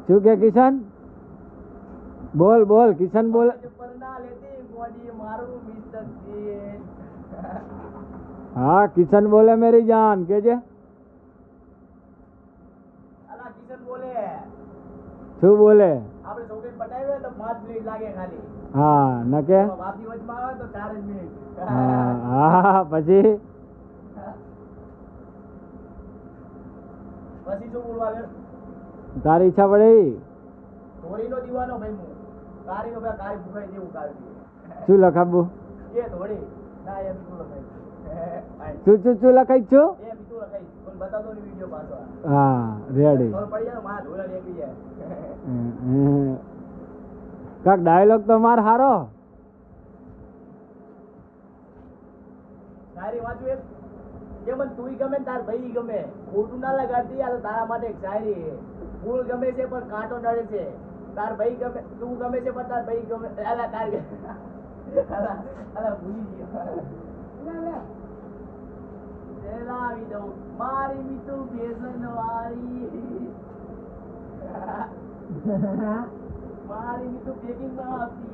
શું કે કિશન? બોલ બોલ કિશન બોલ. हाँ किशन बोले मेरी जान के जे કિશન બોલે શું બોલે? આપણે છોકરી પટાવી હોય તો 5 મિનિટ લાગે ખાલી. હા ન કે વાપી વચમાં આવે તો 4 જ મિનિટ. હા પછી પછી શું બોલવા ગયો? તારી ઈચ્છા પડી ધોળીનો દીવાનો ભાઈ હું કારીનો ભાઈ કારી ભૂખાઈ જેવું કાઢી શું લખાવું? એ ધોળી ના એ બીજું લખાઈ શું લખાઈ છું? એ બીજું લખાઈ પણ બતાવતો ની વિડિયો પાછો. હા રેડી ખબર પડી જાય માં ધોળા નીકળી જાય. કાક ડાયલોગ તો માર હારો શાયરી વાંચું એક કે મને તુંય ગમે તાર ભાઈ ગમે ખોટું ના લગાડતી આ તો તારા માટે એક શાયરી છે. ફૂલ ગમે છે પણ કાંટો નડે છે તાર ભાઈ ગમે તું ગમે છે પણ તાર ભાઈ ગમે અલા તાર અલા ભૂલી ગયો લાવી દઉં મારી મીઠું બેસન વાળી મારી મીઠું પેકિંગ માં આપી